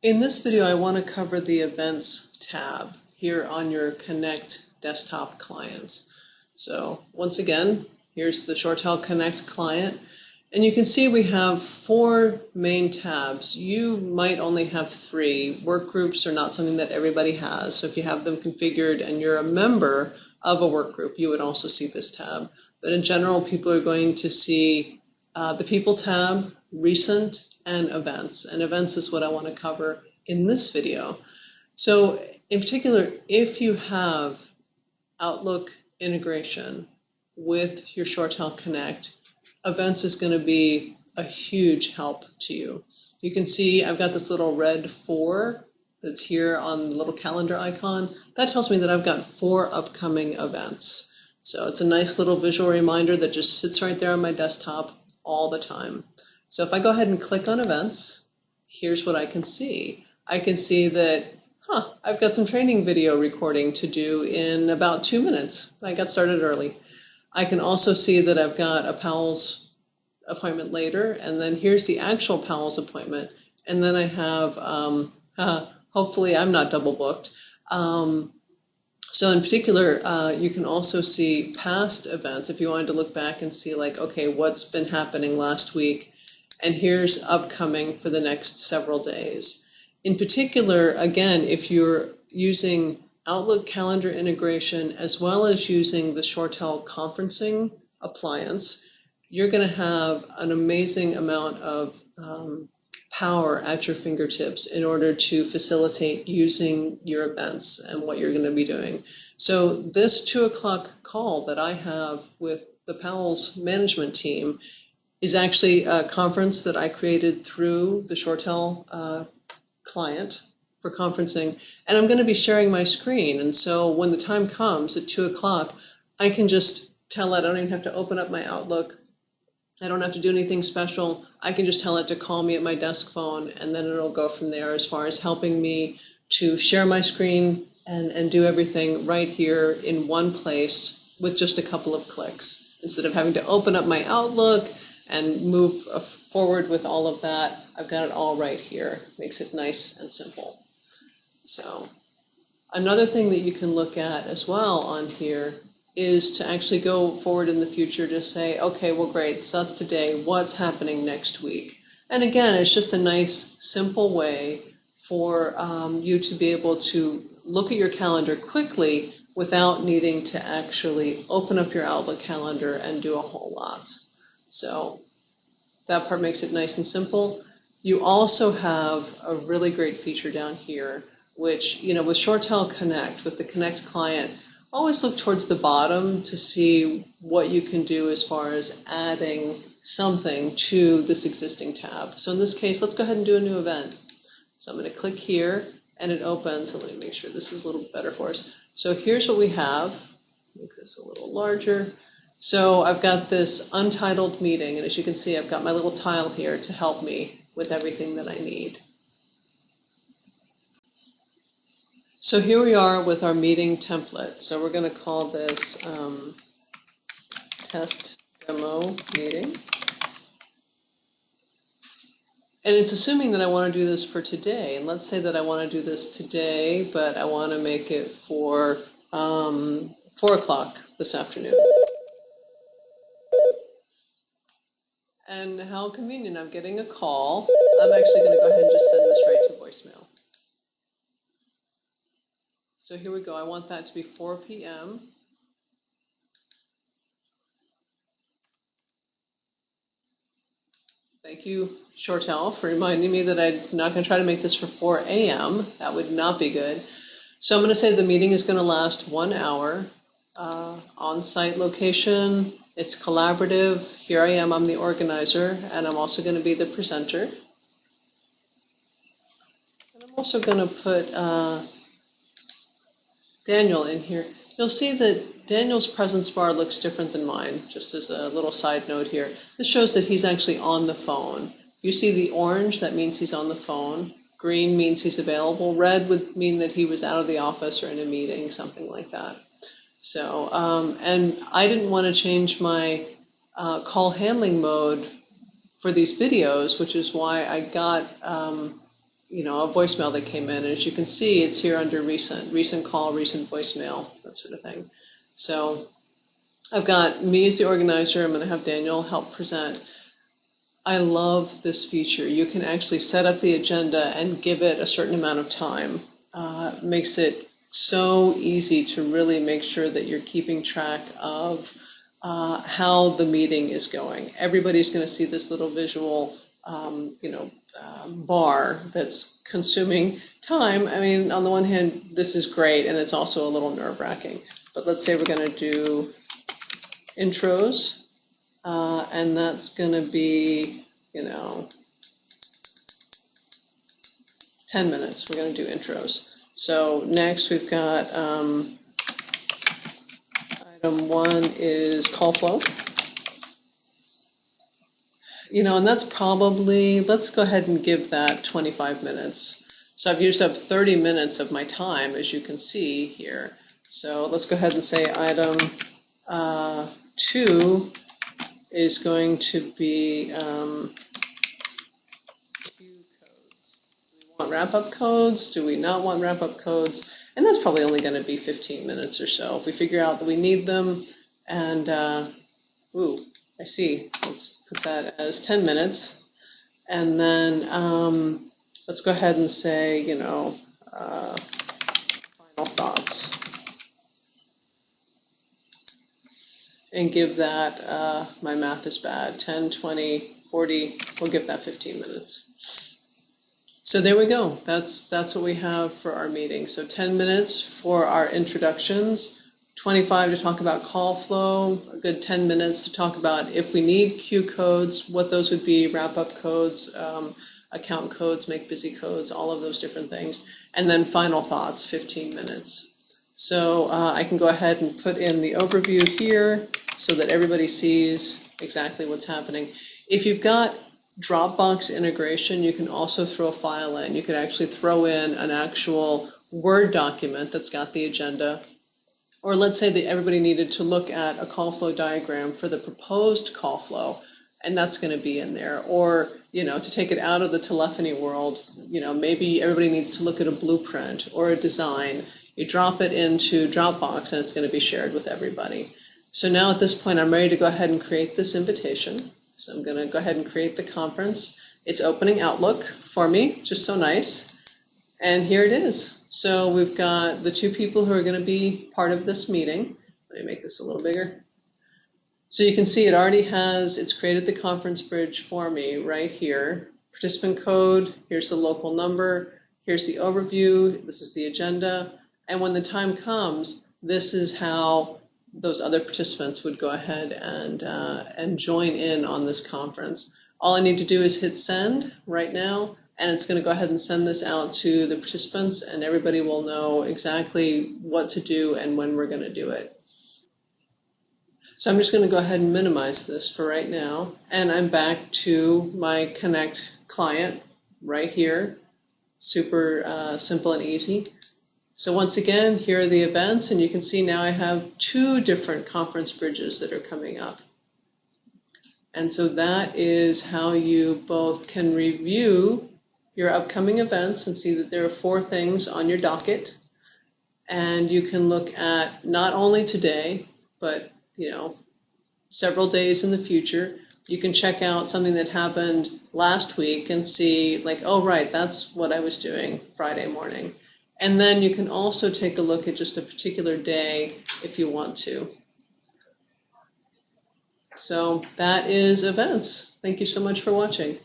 In this video, I want to cover the Events tab here on your Connect desktop client. So once again, here's the ShoreTel Connect client. And you can see we have 4 main tabs. You might only have 3. Work groups are not something that everybody has. So if you have them configured and you're a member of a work group, you would also see this tab. But in general, people are going to see the People tab, Recent, and Events. And Events is what I want to cover in this video. So in particular, if you have Outlook integration with your ShoreTel Connect, Events is going to be a huge help to you. You can see I've got this little red 4 that's here on the little calendar icon. That tells me that I've got 4 upcoming events. So it's a nice little visual reminder that just sits right there on my desktop all the time. So if I go ahead and click on Events, here's what I can see. I can see that, I've got some training video recording to do in about 2 minutes. I got started early. I can also see that I've got a PALS appointment later, and then here's the actual PALS appointment. And then I have, hopefully I'm not double booked. So in particular, you can also see past events if you wanted to look back and see like, okay, what's been happening last week, and here's upcoming for the next several days. In particular, again, if you're using Outlook calendar integration as well as using the ShoreTel conferencing appliance, you're going to have an amazing amount of power at your fingertips in order to facilitate using your events and what you're going to be doing. So this 2 o'clock call that I have with the PALS management team is actually a conference that I created through the ShoreTel client for conferencing, and I'm going to be sharing my screen. And so when the time comes at 2 o'clock, I can just tell it, I don't even have to open up my Outlook. I don't have to do anything special. I can just tell it to call me at my desk phone, and then it'll go from there as far as helping me to share my screen and do everything right here in one place with just a couple of clicks. Instead of having to open up my Outlook and move forward with all of that, I've got it all right here. Makes it nice and simple. So another thing that you can look at as well on here is to actually go forward in the future to say, okay, well, great, so that's today, what's happening next week? And again, it's just a nice, simple way for you to be able to look at your calendar quickly without needing to actually open up your Outlook calendar and do a whole lot. So that part makes it nice and simple. You also have a really great feature down here, which, with ShoreTel Connect, with the Connect client, always look towards the bottom to see what you can do as far as adding something to this existing tab. So in this case, let's go ahead and do a new event. So I'm going to click here and it opens. So let me make sure this is a little bit better for us. So here's what we have. Make this a little larger. So I've got this untitled meeting, and as you can see, I've got my little tile here to help me with everything that I need. So here we are with our meeting template. So we're going to call this test demo meeting. And it's assuming that I want to do this for today. And let's say that I want to do this today, but I want to make it for 4 o'clock this afternoon. And how convenient, I'm getting a call. I'm actually going to go ahead and just send this right to voicemail. So here we go. I want that to be 4 p.m. Thank you, ShoreTel, for reminding me that I'm not going to try to make this for 4 a.m. That would not be good. So I'm going to say the meeting is going to last 1 hour. On-site location, it's collaborative. Here I am, I'm the organizer, and I'm also going to be the presenter. And I'm also going to put Daniel in here. You'll see that Daniel's presence bar looks different than mine, just as a little side note here. This shows that he's actually on the phone. If you see the orange, that means he's on the phone. Green means he's available. Red would mean that he was out of the office or in a meeting, something like that. So, and I didn't want to change my call handling mode for these videos, which is why I got a voicemail that came in. And as you can see, it's here under recent call, recent voicemail, that sort of thing. So I've got me as the organizer. I'm going to have Daniel help present. I love this feature. You can actually set up the agenda and give it a certain amount of time. Makes it so easy to really make sure that you're keeping track of how the meeting is going. Everybody's going to see this little visual, bar that's consuming time. I mean, on the one hand, this is great, and it's also a little nerve-wracking. But let's say we're going to do intros, and that's going to be, 10 minutes. We're going to do intros. So next we've got item 1 is call flow. And that's probably, let's go ahead and give that 25 minutes. So I've used up 30 minutes of my time, as you can see here. So let's go ahead and say item 2 is going to be queue codes. Do we want wrap-up codes? Do we not want wrap-up codes? And that's probably only going to be 15 minutes or so. If we figure out that we need them, and, I see. Let's put that as 10 minutes. And then let's go ahead and say, final thoughts. And give that, my math is bad, 10, 20, 40, we'll give that 15 minutes. So there we go. That's what we have for our meeting. So 10 minutes for our introductions. 25 to talk about call flow, a good 10 minutes to talk about if we need queue codes, what those would be, wrap-up codes, account codes, make busy codes, all of those different things. And then final thoughts, 15 minutes. So I can go ahead and put in the overview here so that everybody sees exactly what's happening. If you've got Dropbox integration, you can also throw a file in. You could actually throw in an actual Word document that's got the agenda. Or let's say that everybody needed to look at a call flow diagram for the proposed call flow, and that's going to be in there. Or, to take it out of the telephony world, maybe everybody needs to look at a blueprint or a design. You drop it into Dropbox and it's going to be shared with everybody. So now at this point, I'm ready to go ahead and create this invitation. So I'm going to go ahead and create the conference. It's opening Outlook for me, just so nice. And here it is. So we've got the 2 people who are going to be part of this meeting. Let me make this a little bigger. So you can see it's created the conference bridge for me right here. Participant code, here's the local number, here's the overview, this is the agenda. And when the time comes, this is how those other participants would go ahead and join in on this conference. All I need to do is hit send right now. And it's going to go ahead and send this out to the participants, and everybody will know exactly what to do and when we're going to do it. So I'm just going to go ahead and minimize this for right now. And I'm back to my Connect client right here. Super simple and easy. So once again, here are the events, and you can see now I have 2 different conference bridges that are coming up. And so that is how you both can review your upcoming events and see that there are 4 things on your docket. And you can look at not only today, but several days in the future. You can check out something that happened last week and see like, oh, right, that's what I was doing Friday morning. And then you can also take a look at just a particular day if you want to. So that is events. Thank you so much for watching.